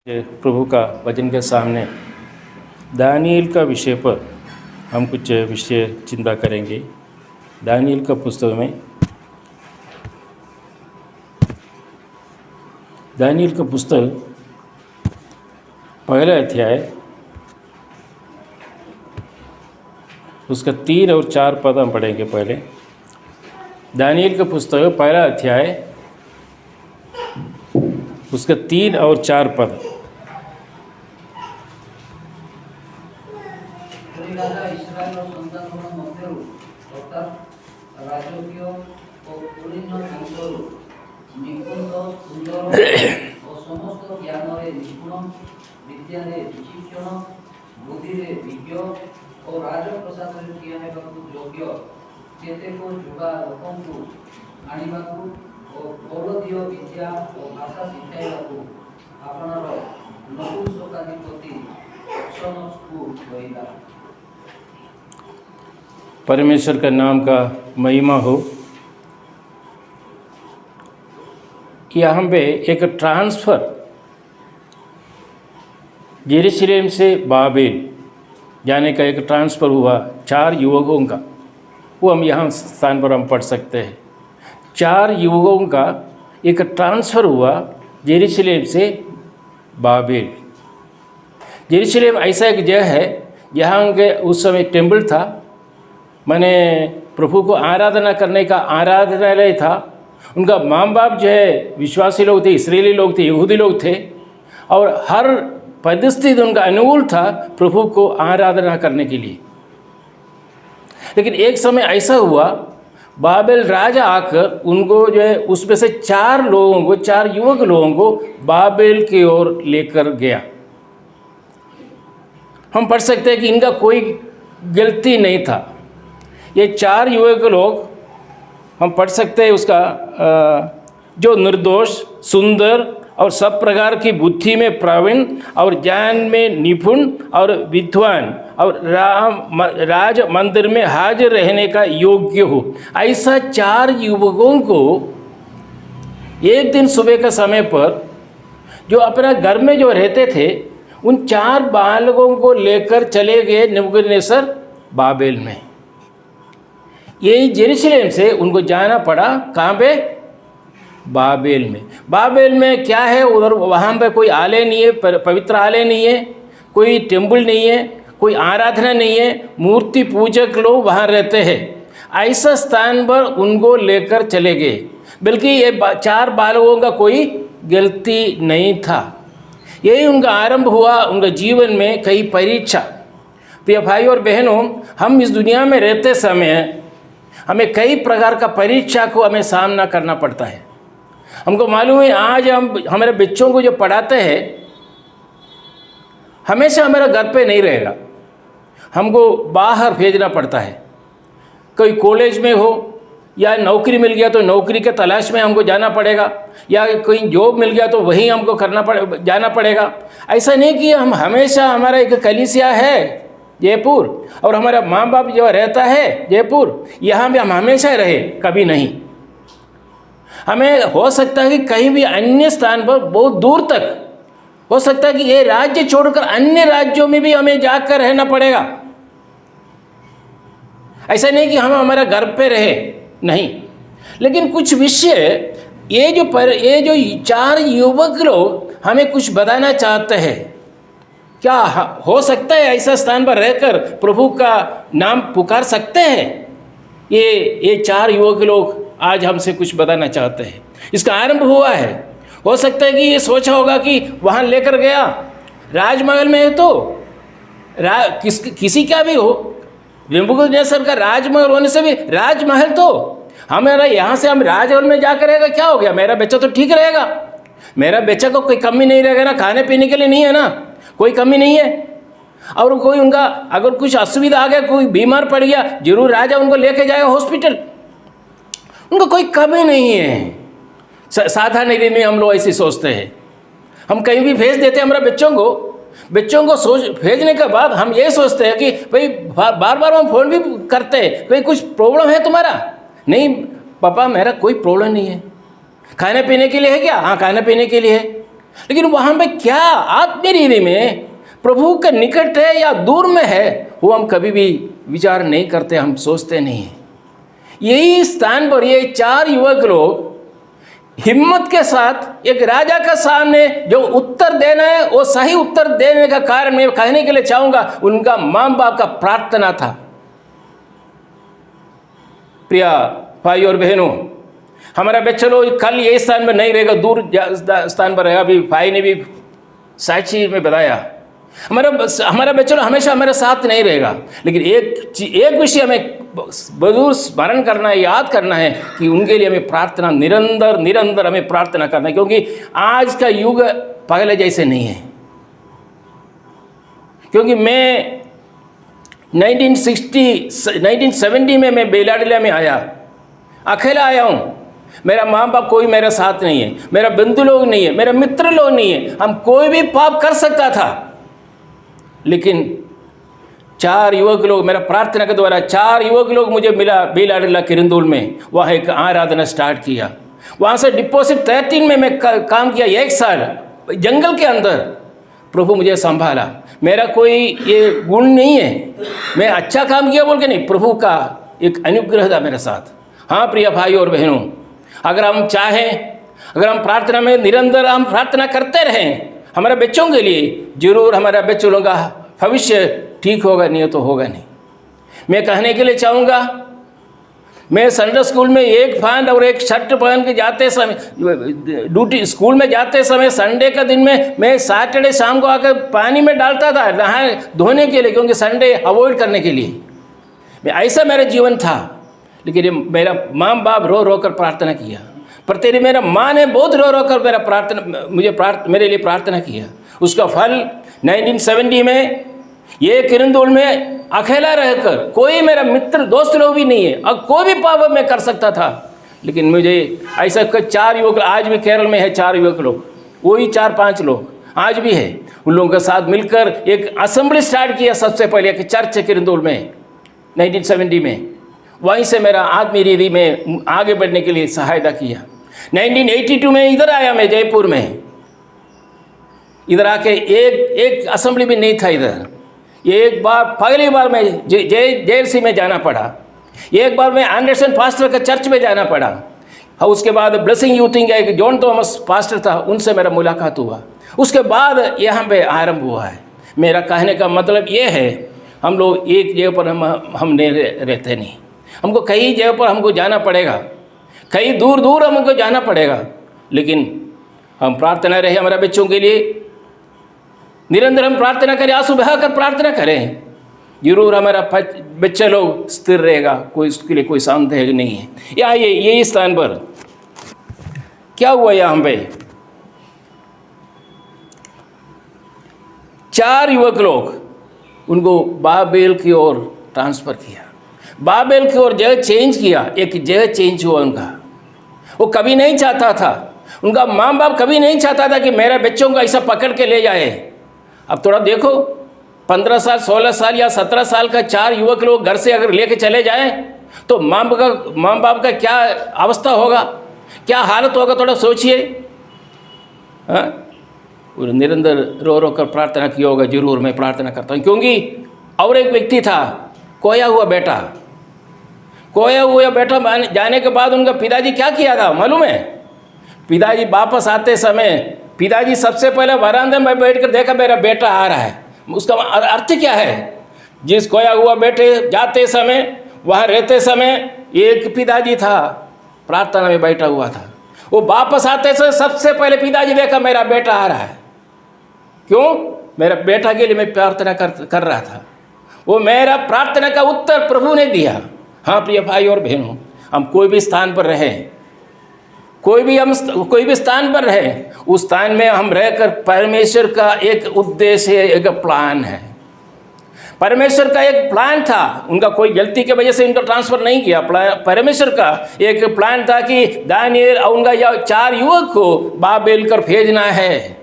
प्रभु का वचन के सामने दानिएल का विषय पर हम कुछ विषय चिंता करेंगे। दानिएल का पुस्तक में दानिएल का पुस्तक पहला अध्याय उसका 3 और 4 पद हम पढ़ेंगे। पहले दानिएल का पुस्तक पहला अध्याय उसका 3 और 4 पद। परमेश्वर का नाम का महिमा हो। यहाँ पे एक ट्रांसफ़र यरूशलेम से बाबेल जाने का एक ट्रांसफ़र हुआ 4 युवकों का। वो हम यहाँ स्थान पर हम पढ़ सकते हैं। 4 युवकों का एक ट्रांसफ़र हुआ यरूशलेम से बाबेल। यरूशलेम ऐसा एक जगह है जहाँ के उस समय टेम्पल था, माने प्रभु को आराधना करने का आराधनालय था। उनका माँ बाप जो है विश्वासी लोग थे, इस्राएली लोग थे, यहूदी लोग थे, और हर परिस्थिति उनका अनुकूल था प्रभु को आराधना करने के लिए। लेकिन एक समय ऐसा हुआ, बाबेल राजा आकर उनको जो है उसमें से 4 लोगों को, 4 युवक लोगों को बाबेल की ओर लेकर गया। हम पढ़ सकते हैं कि इनका कोई गलती नहीं था। ये 4 युवक लोग हम पढ़ सकते हैं उसका जो निर्दोष, सुंदर और सब प्रकार की बुद्धि में प्रवीण और ज्ञान में निपुण और विद्वान और राज मंदिर में हाजिर रहने का योग्य हो, ऐसा 4 युवकों को एक दिन सुबह का समय पर जो अपना घर में जो रहते थे उन 4 बालकों को लेकर चले गए नबूकदनेस्सर बाबेल में। यही यरूशलेम से उनको जाना पड़ा कहाँ पे? बाबेल में। बाबेल में क्या है, उधर वहाँ पे कोई आलय नहीं है, पवित्र आलय नहीं है, कोई टेम्पल नहीं है, कोई आराधना नहीं है, मूर्ति पूजक लोग वहाँ रहते हैं। ऐसा स्थान पर उनको लेकर चले गए। बल्कि ये 4 बालकों का कोई गलती नहीं था। यही उनका आरंभ हुआ उनका जीवन में कई परीक्षा। प्रिय भाई और बहनों, हम इस दुनिया में रहते समय हमें कई प्रकार का परीक्षा को हमें सामना करना पड़ता है। हमको मालूम है, आज हम हमारे बच्चों को जो पढ़ाते हैं हमेशा हमारा घर पे नहीं रहेगा, हमको बाहर भेजना पड़ता है। कोई कॉलेज में हो या नौकरी मिल गया तो नौकरी के तलाश में हमको जाना पड़ेगा, या कोई जॉब मिल गया तो वहीं हमको जाना पड़ेगा। ऐसा नहीं कि हम हमेशा, हमारा एक कलीसिया है जयपुर और हमारा माँ बाप जो रहता है जयपुर, यहाँ भी हम हमेशा रहे, कभी नहीं। हमें हो सकता है कि कहीं भी अन्य स्थान पर बहुत दूर तक हो सकता है कि ये राज्य छोड़कर अन्य राज्यों में भी हमें जाकर रहना पड़ेगा। ऐसा नहीं कि हम हमारा घर पे रहे, नहीं। लेकिन कुछ विषय ये जो 4 युवक लोग हमें कुछ बताना चाहते हैं। क्या हो सकता है ऐसा स्थान पर रहकर प्रभु का नाम पुकार सकते हैं? ये 4 युवक लोग आज हमसे कुछ बताना चाहते हैं। इसका आरंभ हुआ है। हो सकता है कि ये सोचा होगा कि वहाँ लेकर गया, राजमहल में है तो किसी का भी हो, नबूकदनेस्सर का राजमहल होने से भी, राजमहल तो हमारा यहाँ से हम राजमहल में जाकर रहेगा, क्या हो गया, मेरा बच्चा तो ठीक रहेगा, मेरा बच्चा को कोई कमी नहीं रहेगा ना, खाने पीने के लिए नहीं है ना, कोई कमी नहीं है। और कोई उनका अगर कुछ असुविधा आ गया, कोई बीमार पड़ गया, जरूर राजा उनको लेके जाएगा हॉस्पिटल, उनको कोई कमी नहीं है। साधारण रीति में हम लोग ऐसे सोचते हैं। हम कहीं भी भेज देते हैं हमारे बच्चों को भेजने के बाद हम ये सोचते हैं कि भाई बार बार हम फ़ोन भी करते हैं, भाई कुछ प्रॉब्लम है तुम्हारा? नहीं पापा, मेरा कोई प्रॉब्लम नहीं है। खाने पीने के लिए है क्या? हाँ, खाने पीने के लिए है। लेकिन वहाँ पे क्या आत्मीय रीति में प्रभु के निकट है या दूर में है, वो हम कभी भी विचार नहीं करते, हम सोचते नहीं हैं। यही स्थान पर ये 4 युवक लोग हिम्मत के साथ एक राजा का सामने जो उत्तर देना है, वो सही उत्तर देने का कारण मैं कहने के लिए चाहूँगा, उनका माँ बाप का प्रार्थना था। प्रिय भाई और बहनों, हमारा बच्चा लोग कल ये स्थान में नहीं रहेगा, दूर स्थान पर रहेगा। अभी भाई ने भी साक्षी में बताया, हमारा बच्चा लोग हमेशा हमारे साथ नहीं रहेगा, लेकिन एक विषय हमें जरूर स्मरण करना है, याद करना है कि उनके लिए हमें प्रार्थना निरंतर हमें प्रार्थना करना है, क्योंकि आज का युग पहले जैसे नहीं है। क्योंकि मैं 1970 में मैं बेलाडिला में आया, अकेला आया हूँ। मेरा माँ बाप कोई मेरे साथ नहीं है, मेरा बंधु लोग नहीं है, मेरा मित्र लोग नहीं है। हम कोई भी पाप कर सकता था, लेकिन 4 युवक लोग, मेरा प्रार्थना के द्वारा 4 युवक लोग मुझे मिला बेलाडिला किरंदुल में। वहाँ एक आराधना स्टार्ट किया। वहाँ से डिपॉजिट 13 में मैं काम किया 1 साल जंगल के अंदर। प्रभु मुझे संभाला। मेरा कोई ये गुण नहीं है, मैं अच्छा काम किया बोल के नहीं, प्रभु का एक अनुग्रह था मेरे साथ। हाँ प्रिय भाई और बहनों, अगर हम चाहें, अगर हम प्रार्थना में निरंतर हम प्रार्थना करते रहें हमारे बच्चों के लिए, जरूर हमारा बच्चों का भविष्य ठीक होगा, नहीं तो होगा नहीं। मैं कहने के लिए चाहूँगा, मैं संडे स्कूल में एक पैंट और एक शर्ट पहन के जाते समय, ड्यूटी स्कूल में जाते समय संडे का दिन में मैं सैटरडे शाम को आकर पानी में डालता था नहाए धोने के लिए, क्योंकि संडे अवॉइड करने के लिए। मैं ऐसा मेरा जीवन था। लेकिन मेरा माँ बाप रो रो कर प्रार्थना किया, पर तेरी मेरा माँ ने बहुत रो रो कर मेरे लिए प्रार्थना किया। उसका फल 1970 में ये किरंदुल में अकेला रहकर, कोई मेरा मित्र दोस्त लोग भी नहीं है, और कोई भी पाप मैं कर सकता था। लेकिन मुझे ऐसा 4 युवक आज भी केरल में है, 4 युवक लोग, वही 4-5 लोग आज भी है। उन लोगों के साथ मिलकर एक असेंबली स्टार्ट किया, सबसे पहले एक चर्च किरंदुल में 1970 में। वहीं से मेरा आत्मीय रीति में आगे बढ़ने के लिए सहायता किया। 1982 में इधर आया मैं जयपुर में। इधर आके एक असेंबली भी नहीं था इधर। एक बार पहली बार मैं JLC में जाना पड़ा, एक बार मैं एंडरसन पास्टर का चर्च में जाना पड़ा, और उसके बाद ब्लेसिंग यूथिंग का एक जॉन थॉमस पास्टर था, उनसे मेरा मुलाकात हुआ। उसके बाद यहाँ पे आरंभ हुआ है। मेरा कहने का मतलब ये है, हम लोग एक जगह पर हम नहीं रहते नहीं, हमको कई जगह पर हमको जाना पड़ेगा, कई दूर दूर हमको जाना पड़ेगा। लेकिन हम प्रार्थना रहे हमारे बच्चों के लिए, निरंतर हम प्रार्थना करें, आंसू बहाकर प्रार्थना करें, जरूर हमारा बच्चा लोग स्थिर रहेगा, कोई उसके लिए कोई संदेह नहीं है। या यही स्थान पर क्या हुआ, यहाँ पे 4 युवक लोग, उनको बाबेल की ओर ट्रांसफ़र किया, बाबेल की ओर जगह चेंज किया, एक जगह चेंज हुआ उनका। वो कभी नहीं चाहता था, उनका माँ बाप कभी नहीं चाहता था कि मेरे बच्चों को ऐसा पकड़ के ले जाए। अब थोड़ा देखो, 15 साल 16 साल या 17 साल का 4 युवक लोग घर से अगर लेके चले जाएं तो माँ बाप का क्या अवस्था होगा, क्या हालत होगा, थोड़ा सोचिए। निरंतर रो रो कर प्रार्थना किया होगा, जरूर मैं प्रार्थना करता हूँ। क्योंकि और एक व्यक्ति था, खोया हुआ बेटा जाने के बाद उनका पिताजी क्या किया था मालूम है? पिताजी वापस आते समय पिताजी सबसे पहले बरामदे में बैठ कर देखा मेरा बेटा आ रहा है। उसका अर्थ क्या है? जिस खोया हुआ बेटे जाते समय, वहाँ रहते समय एक पिताजी था, प्रार्थना में बैठा हुआ था। वो वापस आते समय सबसे पहले पिताजी देखा मेरा बेटा आ रहा है। क्यों? मेरा बेटा के लिए मैं प्रार्थना कर रहा था। वो मेरा प्रार्थना का उत्तर प्रभु ने दिया। हाँ प्रिय भाई और बहनों, हम कोई भी स्थान पर रहें, कोई भी स्थान पर रहे, उस स्थान में हम रहकर परमेश्वर का एक उद्देश्य, एक प्लान है। परमेश्वर का एक प्लान था, उनका कोई गलती की वजह से उनका ट्रांसफ़र नहीं किया। परमेश्वर का एक प्लान था कि दानिएल और उनका यह 4 युवक को बाबेल कर भेजना है।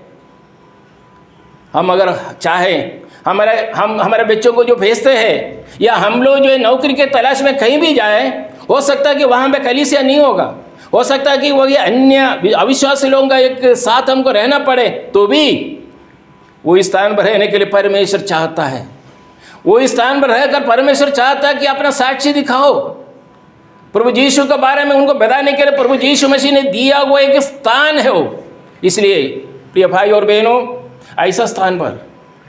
हम अगर चाहें, हमारे बच्चों को जो भेजते हैं, या हम लोग जो है नौकरी के तलाश में कहीं भी जाएं, हो सकता है कि वहाँ पे कलीसिया नहीं होगा, हो सकता है कि वो ये अन्य अविश्वासी लोगों का एक साथ हमको रहना पड़े, तो भी वो स्थान पर रहने के लिए परमेश्वर चाहता है। वो स्थान पर रहकर परमेश्वर चाहता है कि अपना साक्षी दिखाओ। प्रभु यीशु के बारे में उनको बताने के लिए प्रभु यीशु मसीह ने दिया वो एक स्थान है वो। इसलिए प्रिय भाई और बहनों, ऐसा स्थान पर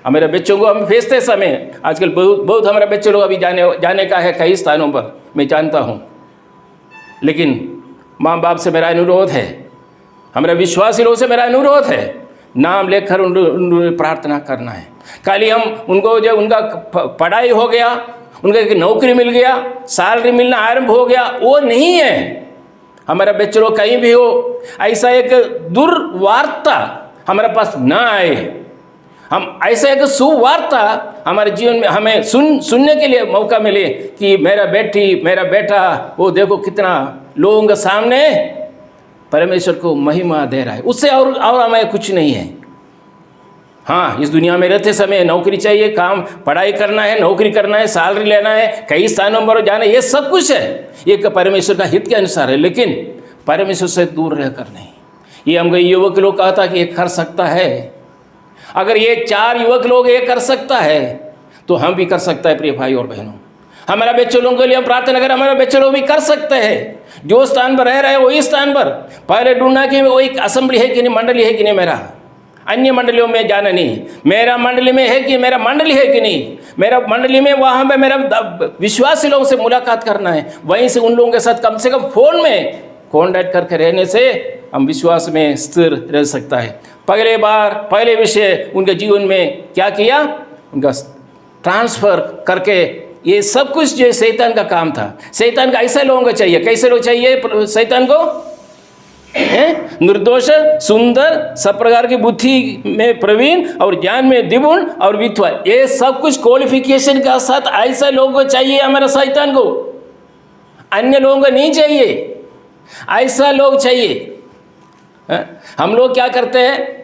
हमारे बच्चों को हम भेजते समय, आजकल बहुत हमारे बच्चे लोग अभी जाने का है कई स्थानों पर, मैं जानता हूँ। लेकिन माँ बाप से मेरा अनुरोध है, हमारे विश्वासी लोगों से मेरा अनुरोध है, नाम लेकर उन प्रार्थना करना है। खाली हम उनको जब उनका पढ़ाई हो गया, उनका एक नौकरी मिल गया, सैलरी मिलना आरंभ हो गया, वो नहीं है। हमारा बच्चे लोग कहीं भी हो, ऐसा एक दुर्वार्ता हमारे पास ना आए। हम ऐसा एक सुवार्ता हमारे जीवन में हमें सुनने के लिए मौका मिले कि मेरा बेटी, मेरा बेटा, वो देखो कितना लोगों के सामने परमेश्वर को महिमा दे रहा है। उससे और हमें कुछ नहीं है। हाँ, इस दुनिया में रहते समय नौकरी चाहिए, काम पढ़ाई करना है, नौकरी करना है, सैलरी लेना है, कई स्थानों पर जाना है, ये सब कुछ है, ये परमेश्वर का हित के अनुसार है। लेकिन परमेश्वर से दूर रहकर नहीं। ये हमको युवक लोग कहता कि ये कर सकता है। अगर ये 4 युवक लोग ये कर सकता है तो हम भी कर सकता है। प्रिय भाई और बहनों, हमारा बच्चे लोगों के लिए हम प्रार्थना करें, हमारे बच्चे लोग भी कर सकते हैं। जो स्थान पर रह रहे हैं वही स्थान पर पहले ढूंढना कि वो एक असेंबली है कि नहीं, मंडली है कि नहीं, मेरा अन्य मंडलियों में जाना नहीं, मेरा मंडली में है कि मेरा मंडली है कि नहीं, मेरा मंडली में वहाँ पे मेरा विश्वासी लोगों से मुलाकात करना है। वहीं से उन लोगों के साथ कम से कम फ़ोन में कॉन्टैक्ट करके रहने से हम विश्वास में स्थिर रह सकता है। पहले विषय उनके जीवन में क्या किया, उनका ट्रांसफ़र करके ये सब कुछ जो शैतान का काम था। शैतान का ऐसे लोगों को चाहिए, कैसे लोग चाहिए शैतान को? निर्दोष, सुंदर, सब प्रकार की बुद्धि में प्रवीण और ज्ञान में द्विगुण और विद्वान, ये सब कुछ क्वालिफिकेशन का साथ ऐसे लोगों को चाहिए हमारे शैतान को। अन्य लोगों को नहीं चाहिए, ऐसा लोग चाहिए। हम लोग क्या करते हैं,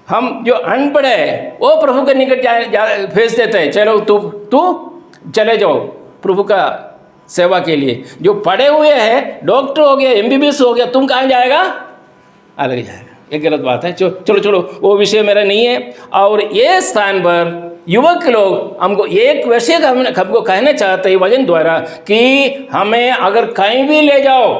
हम जो अनपढ़ है वो प्रभु के निकट भेज देते हैं, चलो तू चले जाओ प्रभु का सेवा के लिए। जो पढ़े हुए हैं, डॉक्टर हो गया, MBBS हो गया, तुम कहाँ जाएगा? अलग जाएगा। ये गलत बात है। चलो वो विषय मेरा नहीं है। और ये स्थान पर युवक लोग हमको एक विषय हमको कहना चाहते हैं वचन द्वारा कि हमें अगर कहीं भी ले जाओ,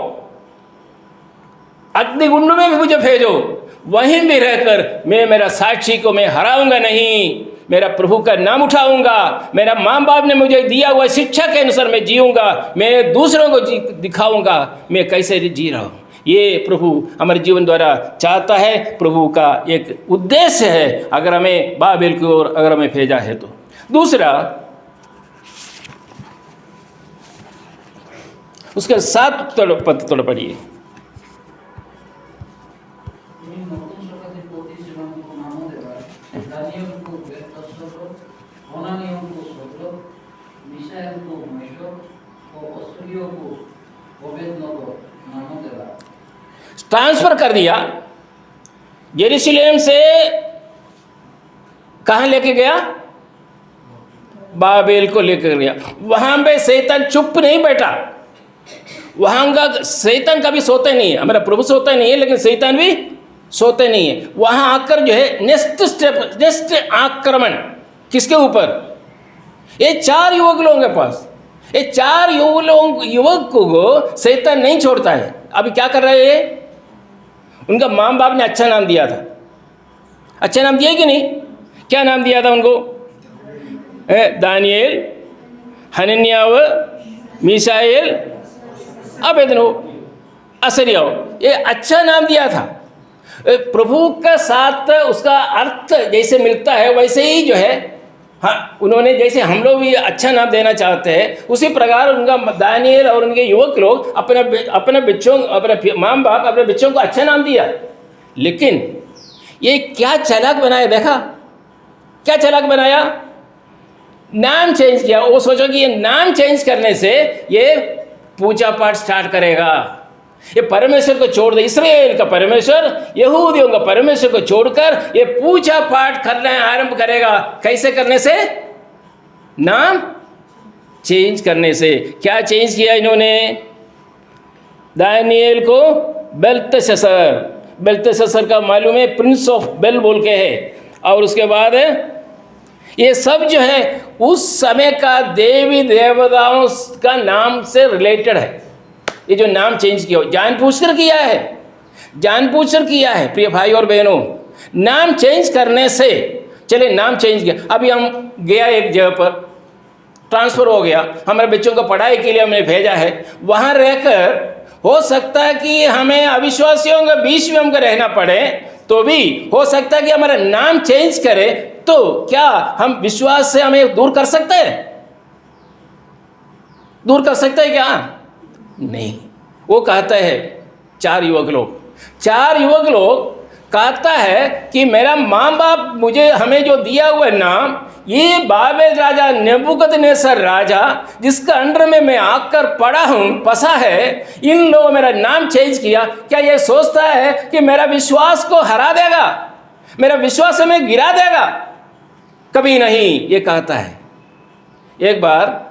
अग्निकुंड में भी मुझे भेजो, वहीं भी रहकर मैं मेरा साक्षी को मैं हराऊंगा नहीं, मेरा प्रभु का नाम उठाऊंगा, मेरा माँ बाप ने मुझे दिया हुआ शिक्षा के अनुसार मैं जीऊंगा, मैं दूसरों को दिखाऊंगा मैं कैसे जी रहा हूँ। ये प्रभु हमारे जीवन द्वारा चाहता है, प्रभु का एक उद्देश्य है अगर हमें बाबेल की ओर अगर हमें भेजा है तो। दूसरा, उसके 7 पद थोड़ा पढ़िए। ट्रांसफर कर दिया, यरूशलेम से कहाँ लेके गया? बाबेल को लेकर गया। वहां पे शैतान चुप नहीं बैठा, वहां का शैतान कभी सोते नहीं है। हमारा प्रभु सोता नहीं है, लेकिन शैतान भी सोते नहीं है। वहां आकर जो है नेक्स्ट आक्रमण किसके ऊपर? ये 4 युवक लोगों के पास, ये 4 युवक को शैतान नहीं छोड़ता है। अभी क्या कर रहे हैं? उनका माँ बाप ने अच्छा नाम दिया था, अच्छा नाम दिया कि नहीं? क्या नाम दिया था उनको? दानिएल, हनन्याह, मीशाएल, अबेदनो, असरियाह, ये अच्छा नाम दिया था। प्रभु का साथ उसका अर्थ जैसे मिलता है वैसे ही जो है, हाँ, उन्होंने जैसे हम लोग भी अच्छा नाम देना चाहते हैं, उसी प्रकार उनका दानिएल और उनके युवक लोग अपने बच्चों, अपने माँ बाप अपने बच्चों को अच्छा नाम दिया। लेकिन ये क्या चालाक बनाया, देखा क्या चालाक बनाया? नाम चेंज किया। वो सोचो कि ये नाम चेंज करने से ये पूजा पाठ स्टार्ट करेगा, ये परमेश्वर को छोड़ दे, इस्राएल का परमेश्वर, यहूदियों का परमेश्वर को छोड़कर ये पूजा पाठ करना आरंभ करेगा। कैसे करने से? नाम चेंज करने से। क्या चेंज किया इन्होंने? दानिएल को बेल्तशस्सर का मालूम है, प्रिंस ऑफ बेल बोल के है। और उसके बाद ये सब जो है उस समय का देवी देवताओं का नाम से रिलेटेड है। ये जो नाम चेंज किया जानबूझकर किया है प्रिय भाई और बहनों। नाम चेंज करने से, चले नाम चेंज किया, अभी हम गया एक जगह पर, ट्रांसफ़र हो गया, हमारे बच्चों को पढ़ाई के लिए हमने भेजा है, वहाँ रहकर हो सकता है कि हमें अविश्वासियों के बीच में हमको रहना पड़े, तो भी हो सकता है कि हमारा नाम चेंज करे, तो क्या हम विश्वास से हमें दूर कर सकते हैं? दूर कर सकते हैं क्या? नहीं। वो कहता है चार युवक लोग कहता है कि मेरा माँ बाप मुझे हमें जो दिया हुआ नाम, ये बाबेल राजा नेबुकदनेस्सर राजा जिसका अंडर में मैं आकर पड़ा हूँ, फंसा है, इन लोगों मेरा नाम चेंज किया। क्या ये सोचता है कि मेरा विश्वास को हरा देगा, मेरा विश्वास में गिरा देगा? कभी नहीं। ये कहता है। एक बार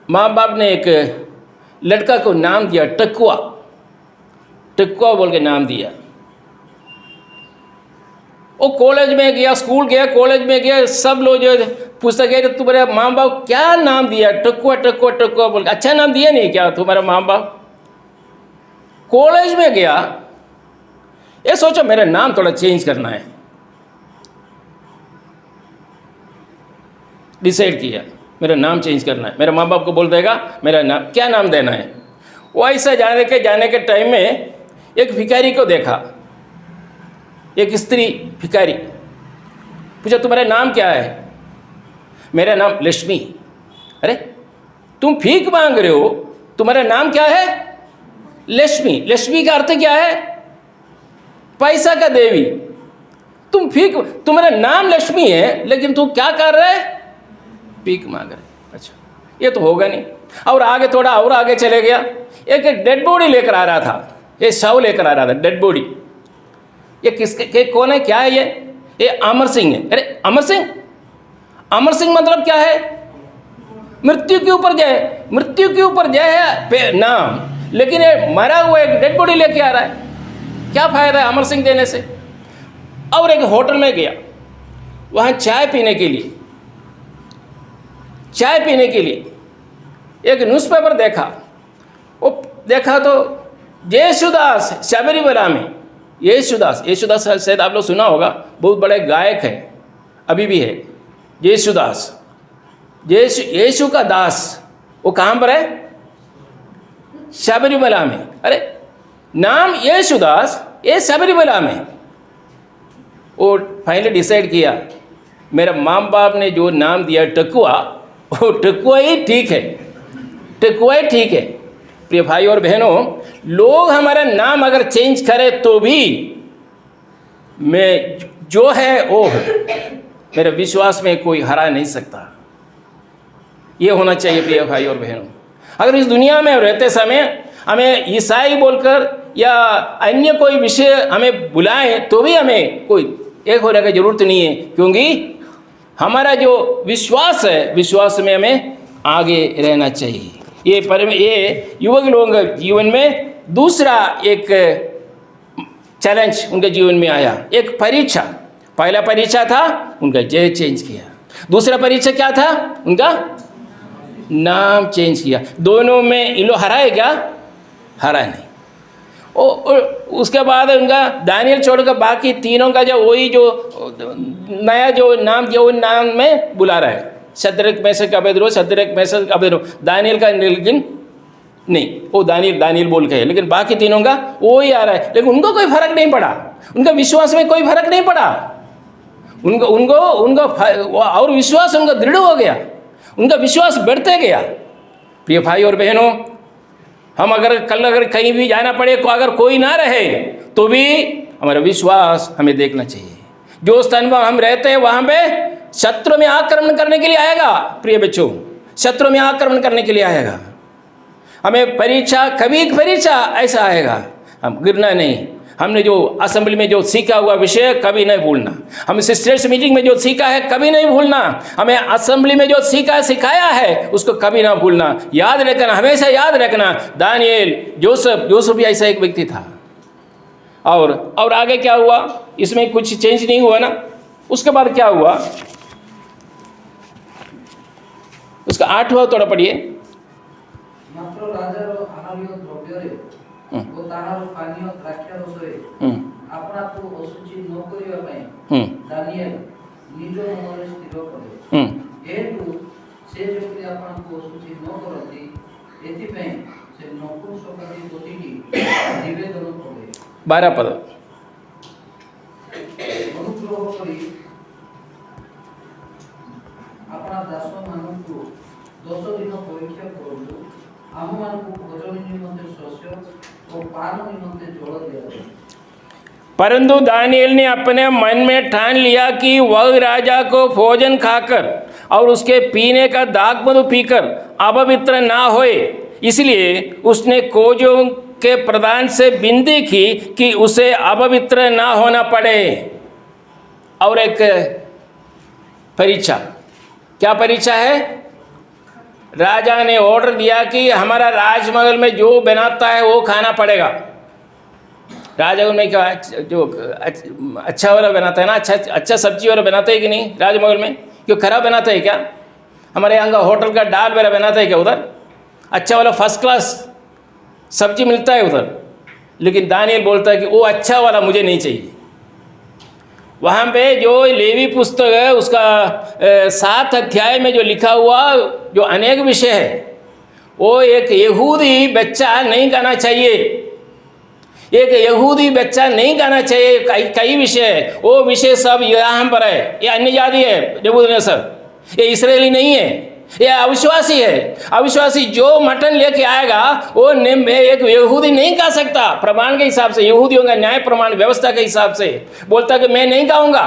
माँ बाप ने एक लड़का को नाम दिया टकुआ बोल के नाम दिया। वो कॉलेज में गया, स्कूल गया, कॉलेज में गया, सब लोग जो पूछते गए तुम्हारे माँ बाप क्या नाम दिया? टकुआ बोल के। अच्छा नाम दिया नहीं क्या तुम्हारा माँ बाप? कॉलेज में गया, ये सोचो मेरा नाम थोड़ा चेंज करना है, डिसाइड किया मेरा नाम चेंज करना है। मेरे माँ बाप को बोल देगा मेरा नाम, क्या नाम देना है। वो ऐसा जाने के टाइम में एक भिखारी को देखा, एक स्त्री भिखारी। पूछा तुम्हारा नाम क्या है? मेरा नाम लक्ष्मी। अरे तुम भीख मांग रहे हो, तुम्हारा नाम क्या है? लक्ष्मी। लक्ष्मी का अर्थ क्या है? पैसा का देवी। तुम्हारा नाम लक्ष्मी है, लेकिन तुम क्या कर रहे? भीख मांग रहे। अच्छा, ये तो होगा नहीं। और आगे थोड़ा और आगे चले गया, एक डेड बॉडी लेकर आ रहा था, ये शव लेकर आ रहा था, डेड बॉडी। ये किसके कौन है, क्या है ये अमर सिंह है। अरे अमर सिंह मतलब क्या है? मृत्यु के ऊपर जय है नाम, लेकिन ये मरा हुआ एक डेड बॉडी लेके आ रहा है। क्या फायदा है अमर सिंह देने से? और एक होटल में गया, वहाँ चाय पीने के लिए एक न्यूज़पेपर देखा। वो देखा तो येशुदास शबरीमला में, येशुदास शायद आप लोग सुना होगा, बहुत बड़े गायक हैं, अभी भी है। यीशु का दास, वो कहाँ पर है? शबरीमला में। अरे नाम येशुदास, ये शबरीमला में। वो फाइनली डिसाइड किया, मेरा माँ बाप ने जो नाम दिया टकुआ, वो टकुआ ही ठीक है। प्रिय भाई और बहनों, लोग हमारा नाम अगर चेंज करें तो भी मैं जो है वो है, मेरे विश्वास में कोई हरा नहीं सकता। ये होना चाहिए प्रिय भाई और बहनों। अगर इस दुनिया में रहते समय हमें ईसाई बोलकर या अन्य कोई विषय हमें बुलाएं तो भी हमें कोई एक होने की ज़रूरत नहीं है, क्योंकि हमारा जो विश्वास है, विश्वास में हमें आगे रहना चाहिए। ये युवक लोगों के जीवन में दूसरा एक चैलेंज उनके जीवन में आया, एक परीक्षा। पहला परीक्षा था उनका जय चेंज किया, दूसरा परीक्षा क्या था? उनका नाम चेंज किया। दोनों में इन लोग हराए क्या? हरा नहीं। उसके बाद उनका दानियल छोड़कर बाकी तीनों का जो वही जो नया जो नाम दिया, वो नाम में बुला रहा है। शद्रक मेशक अबेदनगो, दानियल का लेकिन नहीं, वो दानियल बोल के है, लेकिन बाकी तीनों का वो ही आ रहा है। लेकिन उनको कोई फर्क नहीं पड़ा, उनका विश्वास में कोई फर्क नहीं पड़ा। उनको और विश्वास उनका दृढ़ हो गया, उनका विश्वास बढ़ते गया। प्रिय भाई और बहनों, हम अगर कहीं भी जाना पड़े, अगर कोई ना रहे तो भी हमारा विश्वास हमें देखना चाहिए। जो स्थान पर हम रहते हैं वहाँ पे शत्रु में आक्रमण करने के लिए आएगा। प्रिय बच्चों, शत्रु में आक्रमण करने के लिए आएगा। हमें परीक्षा, कभी एक परीक्षा ऐसा आएगा, हम गिरना नहीं, हमने जो असेंबली में जो सीखा हुआ विषय कभी नहीं भूलना, हम स्टेट्स मीटिंग में जो सीखा है कभी नहीं भूलना, हमें असेंबली में जो सीखा सिखाया है उसको कभी ना भूलना, याद रखना, हमेशा याद रखना। दानिएल, जोसेफ भी ऐसा एक व्यक्ति था। और आगे क्या हुआ, इसमें कुछ चेंज नहीं हुआ ना। उसके बाद क्या हुआ, उसका 8वां थोड़ा पढ़िए। मात्र राजार आहार्य द्रव्ୟରେ ଓ ତାହାର ପାନୀୟ ଦ୍ରାକ୍ଷାରସରେ ଆପଣାକୁ ଅଶୁଚି ନ କରିବା ପାଇଁ ଦାନିଏଲ ନିଜ ମନରେ ସ୍ଥିର କଲେ। ଯେହେତୁ ସେ ଯେପରି ଆପଣାକୁ ଅଶୁଚି ନ କରନ୍ତି ଏଥିପାଇଁ ସେ ନପୁଂସକଟି ଗୋଟିକି ନିବେଦନ କଲେ। 12 पद। ଅନୁଗ୍ରହ କରି अपना दासମାନଙ୍କୁ 10 दिन परीक्षा करନ୍ତୁ, ଆମମାନଙ୍କୁ भोजन निमंते शस्य और पान निमंते जल दिया। परंतु दानिएल ने अपने मन में ठान लिया कि वह राजा को भोजन खाकर और उसके पीने का दाख मधु पीकर अपवित्र ना होए, इसलिए उसने खोजों के प्रधान से विनती की कि उसे अपवित्र ना होना पड़े। और एक परीक्षा, क्या परीक्षा है? राजा ने ऑर्डर दिया कि हमारा राजमहल में जो बनाता है वो खाना पड़ेगा। राजमहल में क्या जो अच्छा वाला बनाता है ना, अच्छा सब्जी वाला बनाते है कि नहीं राजमहल में? क्यों खराब बनाता है क्या? हमारे यहाँ का होटल का दाल वाला बनाता है क्या उधर? अच्छा वाला फर्स्ट क्लास सब्जी मिलता है उधर। लेकिन दानिएल बोलता है कि वो अच्छा वाला मुझे नहीं चाहिए। वहाँ पे जो लेवी पुस्तक है उसका 7 अध्याय में जो लिखा हुआ जो अनेक विषय है, वो एक यहूदी बच्चा नहीं गाना चाहिए, एक यहूदी बच्चा नहीं गाना चाहिए। कई विषय है, वो विषय सब यहाँ पर है। ये अन्य जाति है नेबूकदनेस्सर, ये इस्राएली नहीं है, ये अविश्वासी है। अविश्वासी जो मटन लेके आएगा वो एक यहूदी नहीं खा सकता। प्रमाण के हिसाब से, यहूदियों का न्याय प्रमाण व्यवस्था के हिसाब से बोलता कि मैं नहीं खाऊंगा।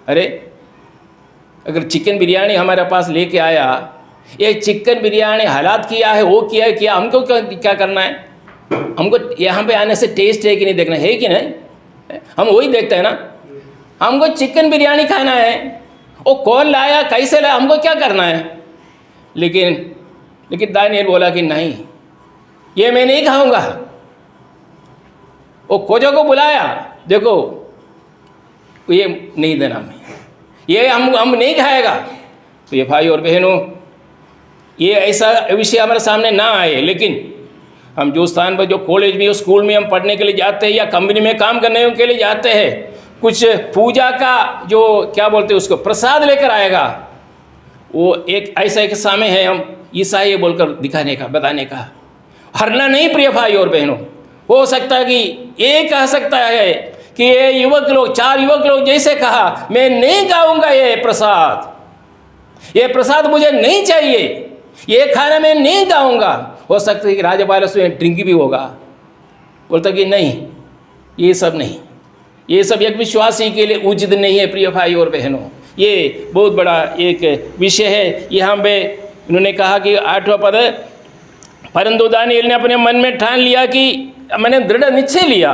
अरे अगर चिकन बिरयानी हमारे पास लेके आया, ये चिकन बिरयानी हालात किया है, वो किया है, किया, हमको क्या करना है? हमको यहाँ पे आने से टेस्ट है कि नहीं देखना है कि नहीं, हम वही देखते हैं ना। हमको चिकन बिरयानी खाना है, वो कौन लाया, कैसे लाया, हमको क्या करना है? लेकिन दानिएल बोला कि नहीं, ये मैं नहीं खाऊंगा। वो खोजों को बुलाया, देखो ये नहीं देना, मैं ये हम नहीं खाएगा। तो ये भाई और बहनों, ये ऐसा विषय हमारे सामने ना आए। लेकिन हम जो स्थान पर, जो कॉलेज में, स्कूल में हम पढ़ने के लिए जाते हैं या कंपनी में काम करने के लिए जाते हैं, कुछ पूजा का जो क्या बोलते हैं उसको प्रसाद लेकर आएगा, वो एक ऐसा एक समय है हम ईसाई बोलकर दिखाने का, बताने का। हरना नहीं प्रिय भाई और बहनों। हो सकता है कि ये कह सकता है कि ये युवक लोग, 4 युवक लोग जैसे कहा, मैं नहीं खाऊंगा ये प्रसाद मुझे नहीं चाहिए, ये खाना मैं नहीं खाऊंगा। हो सकता है कि राजपाल उसमें ड्रिंक भी होगा, बोलता कि नहीं, ये सब नहीं, ये सब एक विश्वासी के लिए उचित नहीं है प्रिय भाई और बहनों। ये बहुत बड़ा एक विषय है। यहाँ पे उन्होंने कहा कि 8वां पद, परंतु दानिएल ने अपने मन में ठान लिया कि मैंने दृढ़ निश्चय लिया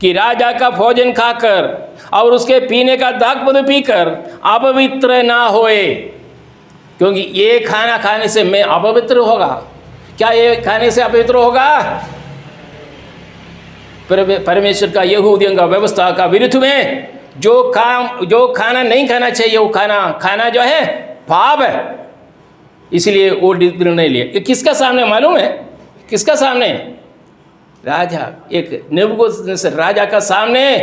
कि राजा का भोजन खाकर और उसके पीने का दाख मधु पीकर अपवित्र ना होए, क्योंकि ये खाना खाने से मैं अपवित्र होगा। क्या ये खाने से अपवित्र होगा? परमेश्वर का, यहूदियों का व्यवस्था का विरुद्ध में जो खाना नहीं खाना चाहिए, वो खाना जो है पाप है। इसलिए वो निर्णय लिया। ये किसका सामने मालूम है? किसका सामने? राजा, एक नेबूकदनेस्सर राजा का सामने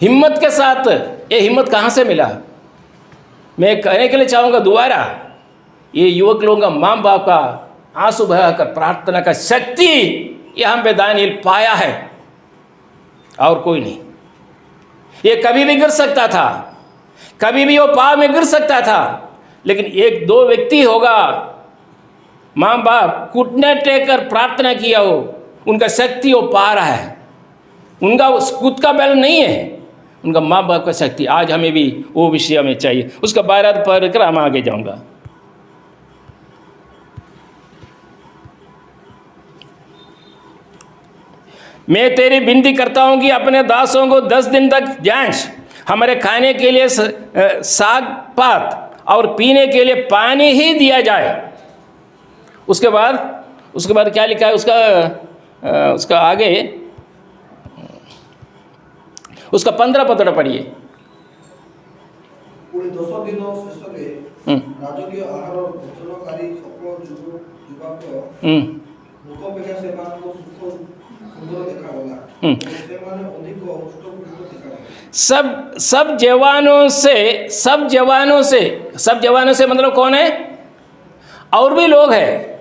हिम्मत के साथ। ये हिम्मत कहाँ से मिला? मैं कहने के लिए चाहूँगा दोबारा, ये युवक लोगों का, माँ बाप का आंसू बहाकर प्रार्थना का शक्ति यहाँ पे दानिएल पाया है, और कोई नहीं। ये कभी भी गिर सकता था, कभी भी वो पाप में गिर सकता था, लेकिन 1-2 व्यक्ति होगा, माँ बाप घुटने टेक कर प्रार्थना किया हो, उनका शक्ति वो पा रहा है। उनका खुद का बल नहीं है, उनका माँ बाप का शक्ति। आज हमें भी वो विषय हमें चाहिए। उसका 12 पढ़ कर हम आगे जाऊँगा। मैं तेरी विनती करता हूँ कि अपने दासों को 10 दिन तक जांच, हमारे खाने के लिए साग पात और पीने के लिए पानी ही दिया जाए। उसके बाद क्या लिखा है उसका आगे, उसका 15 पद पढ़िए। पुणी 10 दिन शेषे राजकीय आहार भोजनकारी सकल युवक मुखपेक्षा सेमानको सुंदर देखागला, सेमाने अधिक हृष्टपुष्ट देखागला। सब जवानों से मतलब कौन है? और भी लोग हैं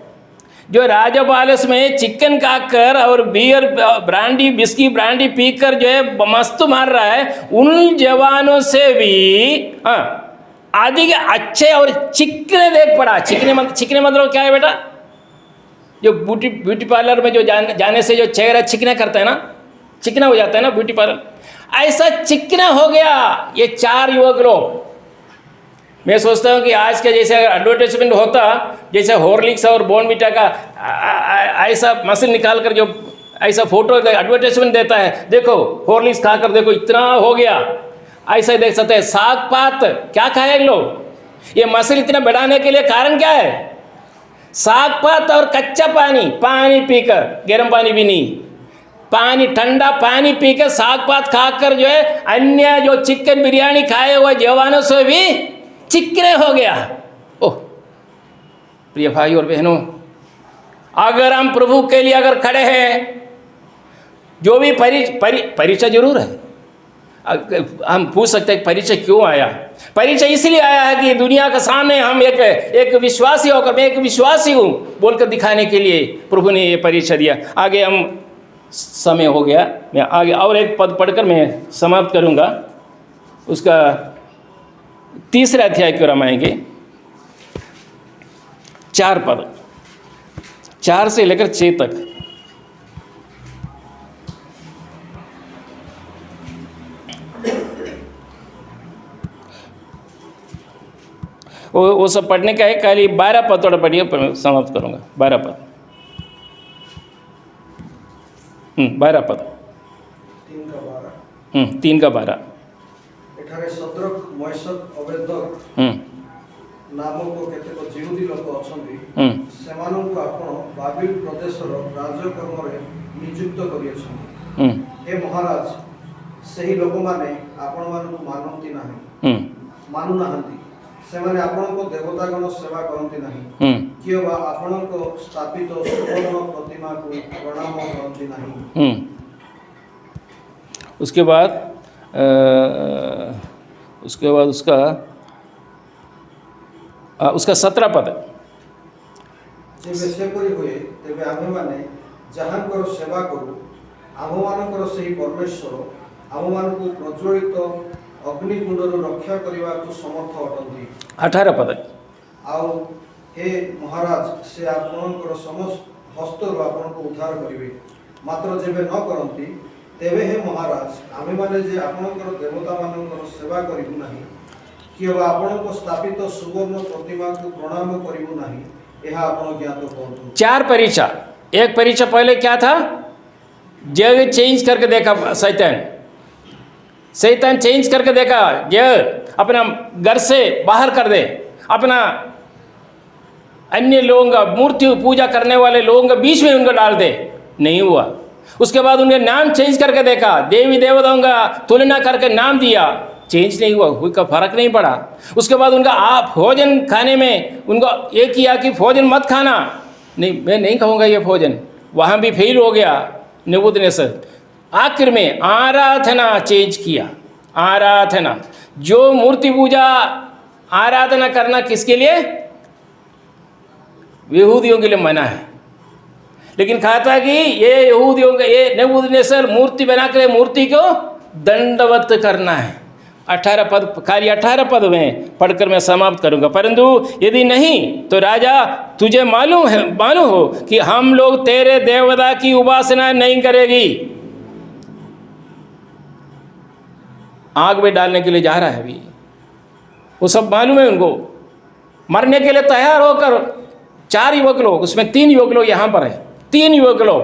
जो राजा पैलेस में चिकन खाकर और बियर ब्रांडी विस्की ब्रांडी पीकर जो है मस्त मार रहा है, उन जवानों से भी आदि के अच्छे और चिकने देख पड़ा। चिकने मतलब क्या है बेटा? जो ब्यूटी पार्लर में जो जाने से जो चेहरा चिकना करता है ना, चिकना हो जाता है ना ब्यूटी पार्लर, ऐसा चिकना हो गया ये 4 युवक लोग। मैं सोचता हूँ कि आज के जैसे अगर एडवर्टाइजमेंट होता, जैसे हॉर्लिक्स और बॉर्नविटा का ऐसा मशीन निकाल कर जो ऐसा फोटो एडवर्टाइजमेंट देता है, देखो हॉर्लिक्स खाकर देखो इतना हो गया, ऐसा ही देख सकते हैं। साग पात क्या खाए लोग? ये मशीन इतना बढ़ाने के लिए कारण क्या है? साग पात और कच्चा पानी पीकर, गर्म पानी भी नहीं, पानी ठंडा पानी पीकर साग पात खाकर जो है अन्य जो चिकन बिरयानी खाए हुए जवानों से भी चिकने हो गया। ओह प्रिय भाई और बहनों, अगर हम प्रभु के लिए अगर खड़े हैं, जो भी परीक्षा जरूर है। हम पूछ सकते हैं परीक्षा क्यों आया? परीक्षा इसलिए आया है कि दुनिया के सामने हम एक विश्वासी होकर, मैं एक विश्वासी हूँ बोलकर दिखाने के लिए प्रभु ने ये परीक्षा दिया। आगे हम, समय हो गया, मैं आगे और एक पद पढ़कर मैं समाप्त करूँगा। उसका 3रे अध्याय की ओर हम आएंगे। 4 पद, 4 से लेकर 6 तक। वो सब पढ़ने का है, खाली 12 पद थोड़ा पढ़िए, समाप्त करूँगा। 12 पद, 12 पद, 3 का 12। एठारे सद्रक मैशक अबेदक नामक केतेक जिहुदी लोक अछंती, सेमानंकु आपण बाबिल प्रदेशर राजकर्मरे नियुक्त करियछन्ति। हे महाराज, सही लोक माने आपण मानकु मानंती नाही, मानु नाहंती। सेमाने आपणको देवतागण सेवा करंती नाही, कियबा आपणको स्थापित सुवर्ण प्रतिमा को प्रणाम करंती नाही। उसके बाद उसका 17 पद। जेबे सेपरि होए तेबे आमे माने जहांकर सेवा करू, आममानकर सही परमेश्वर आममानकु प्रज्वलित अग्निकुंडर रक्षा करने को समर्थ अटंती। 18 पद। आउ हे महाराज, से आपणकर समस्त हस्तरु आपणको उद्धार करिवे, मात्र जेबे न करंती तेबे हे महाराज, आमे माने जे आपणकर देवता मानकर सेवा करिबु नाही, कियबा आपणको स्थापित सुवर्ण प्रतिमा को प्रणाम करिबु नाही, एहा आपण ज्ञात करतु। 4 परीक्षा। एक परीक्षा पहले क्या था? जग चेंज करके देखा शैतान चेंज करके देखा, जग अपना घर से बाहर कर दे, अपना अन्य लोगों का मूर्ति पूजा करने वाले लोगों के बीच में उनको डाल दे, नहीं हुआ। उसके बाद उनके नाम चेंज करके देखा, देवी देवताओं का तुलना करके नाम दिया, चेंज नहीं हुआ, कोई का फर्क नहीं पड़ा। उसके बाद उनका आप भोजन खाने में उनको ये किया कि भोजन मत खाना, नहीं मैं नहीं खाऊंगा ये भोजन, वहाँ भी फेल हो गया नेबूकदनेस्सर। आखिर में आराधना चेंज किया। आराधना, जो मूर्ति पूजा आराधना करना किसके लिए? यहूदियों के लिए मना है, लेकिन कहा था कि ये यहूदियों का, ये नेबूकदनेस्सर मूर्ति बनाकर मूर्ति को दंडवत करना है। 18 पद, खाली 18 पद में पढ़कर मैं समाप्त करूंगा। परंतु यदि नहीं तो राजा, तुझे मालूम हो कि हम लोग तेरे देवता की उपासना नहीं करेगी। आग में डालने के लिए जा रहा है अभी, वो सब मालूम है उनको। मरने के लिए तैयार होकर 4 युवक लोग, उसमें 3 युवक लोग यहाँ पर है, 3 युवक लोग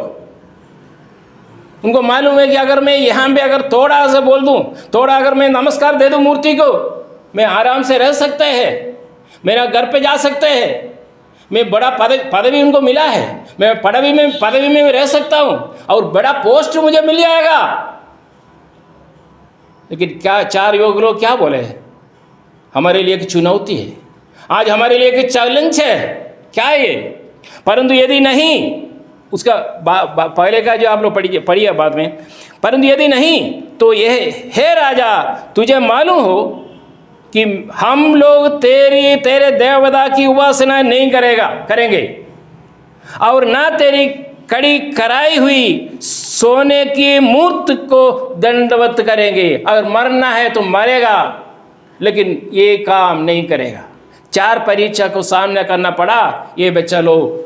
उनको मालूम है कि अगर मैं यहाँ पे अगर थोड़ा सा बोल दूँ, थोड़ा अगर मैं नमस्कार दे दूँ मूर्ति को, मैं आराम से रह सकते हैं, मेरा घर पे जा सकते हैं, मैं बड़ा पदवी उनको मिला है, मैं पदवी में रह सकता हूँ और बड़ा पोस्ट मुझे मिल जाएगा। लेकिन क्या 4 युवक लोग क्या बोले? हमारे लिए एक चुनौती है, आज हमारे लिए एक चैलेंज है, क्या है ये? परंतु यदि नहीं, उसका पहले का जो आप लोग पढ़िए बाद में, परंतु यदि नहीं तो यह हे राजा, तुझे मालूम हो कि हम लोग तेरे देवता की उपासना नहीं करेंगे और ना तेरी कड़ी कराई हुई सोने की मूर्ति को दंडवत करेंगे। अगर मरना है तो मरेगा, लेकिन ये काम नहीं करेगा। 4 परीक्षा को सामना करना पड़ा ये बच्चा लोग,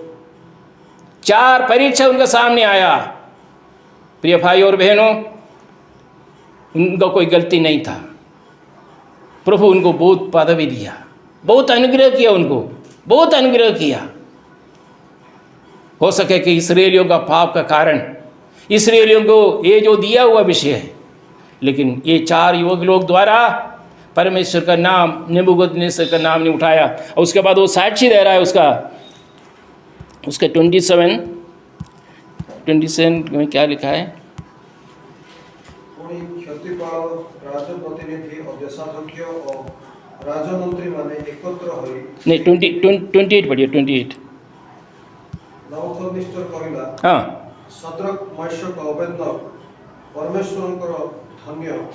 4 परीक्षा उनके सामने आया। प्रिय भाई और बहनों, उनका कोई गलती नहीं था, प्रभु उनको बहुत पदवी दिया, बहुत अनुग्रह किया, उनको बहुत अनुग्रह किया। हो सके कि इस्राएलियों का पाप का कारण इस्राएलियों को ये जो दिया हुआ विषय है, लेकिन ये 4 युवक लोग द्वारा परमेश्वर का नाम, नेबूकदनेस्सर का नाम नहीं उठाया। और उसके बाद वो साक्षी दे रहा है उसका 27 में क्या लिखा है? नहीं, 28 पढ़िए, 28। हाँ,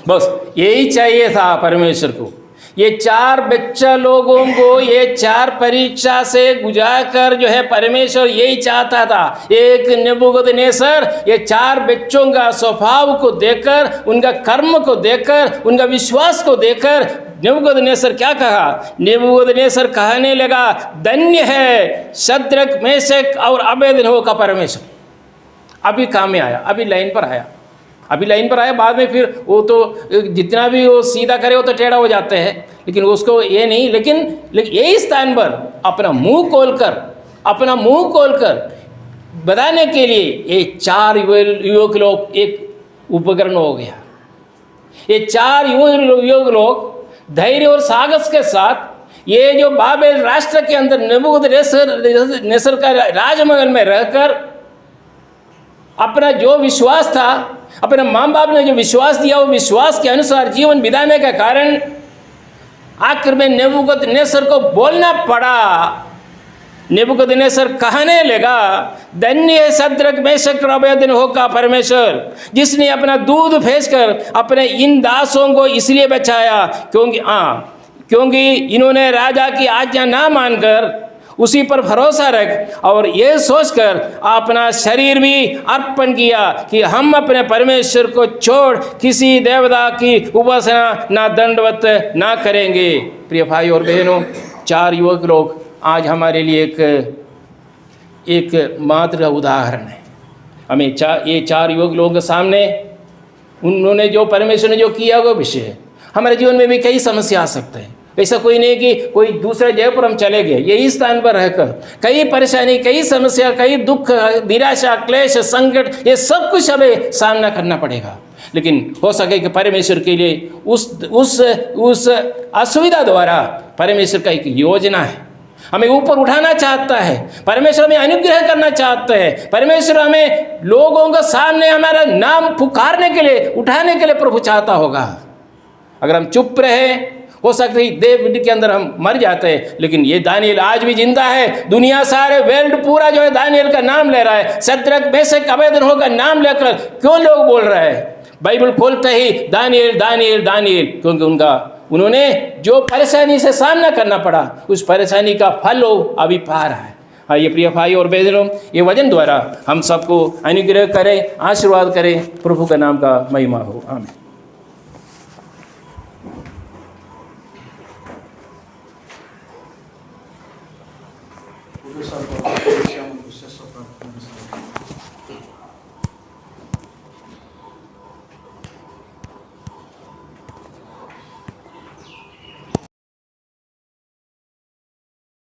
बस यही चाहिए था परमेश्वर को। ये 4 बच्चा लोगों को ये 4 परीक्षा से गुजार कर जो है परमेश्वर यही चाहता था। एक नेबूकदनेस्सर ये 4 बच्चों का स्वभाव को देखकर, उनका कर्म को देखकर, उनका विश्वास को देखकर नेबूकदनेस्सर क्या कहा? नेबूकदनेस्सर कहने लगा, धन्य है शद्रक, मेशक और अबेदनगो का परमेश्वर। अभी काम में आया, अभी लाइन पर आया, बाद में फिर वो तो जितना भी वो सीधा करे वो तो टेढ़ा हो जाते हैं, लेकिन उसको ये नहीं, लेकिन यही स्थान पर अपना मुंह खोलकर बताने के लिए ये 4 युवक लोग एक उपकरण हो गया। ये 4 युवक लोग धैर्य और साहस के साथ ये जो बाबेल राष्ट्र के अंदर नेबूकदनेस्सर का राजमहल में रहकर अपना जो विश्वास था, अपने माँ बाप ने जो विश्वास दिया, वो विश्वास के अनुसार जीवन बिताने का कारण आखिर में नेबूकदनेस्सर को बोलना पड़ा। नेबूकदनेस्सर कहने लगा, धन्य है शद्रक, मेशक और अबेदनगो का परमेश्वर, जिसने अपना दूध भेजकर अपने इन दासों को इसलिए बचाया क्योंकि इन्होंने राजा की आज्ञा ना मानकर उसी पर भरोसा रख और ये सोचकर अपना शरीर भी अर्पण किया कि हम अपने परमेश्वर को छोड़ किसी देवता की उपासना ना दंडवत ना करेंगे। प्रिय भाई और बहनों, 4 युवक लोग आज हमारे लिए एक मात्र उदाहरण है। हमें ये 4 युवक लोगों के सामने उन्होंने जो परमेश्वर ने जो किया वो विषय है। हमारे जीवन में भी कई समस्या आ सकते हैं। ऐसा कोई नहीं कि कोई दूसरे जयपुर हम चले गए, यही स्थान पर रहकर कई परेशानी, कई समस्या, कई दुख, निराशा, क्लेश, संकट, ये सब कुछ हमें सामना करना पड़ेगा। लेकिन हो सके कि परमेश्वर के लिए उस असुविधा द्वारा परमेश्वर का एक योजना है, हमें ऊपर उठाना चाहता है, परमेश्वर हमें अनुग्रह करना चाहता है, परमेश्वर हमें लोगों के सामने हमारा नाम पुकारने के लिए, उठाने के लिए प्रभु चाहता होगा। अगर हम चुप रहे, हो सकता है देव के अंदर हम मर जाते हैं, लेकिन ये दानिएल आज भी जिंदा है। दुनिया सारे वर्ल्ड पूरा जो है दानिएल का नाम ले रहा है। शद्रक, मेशक, अबेदनगो का नाम लेकर क्यों लोग बोल रहे हैं? बाइबल खोलते ही दानिएल दानिएल दानिएल, क्योंकि उन्होंने जो परेशानी से सामना करना पड़ा, उस परेशानी का फल वो अभी पा रहा है। आइए प्रिय भाई और बहनों, ये वचन द्वारा हम सबको अनुग्रह करें, आशीर्वाद करें। प्रभु का नाम का महिमा हो। आमीन।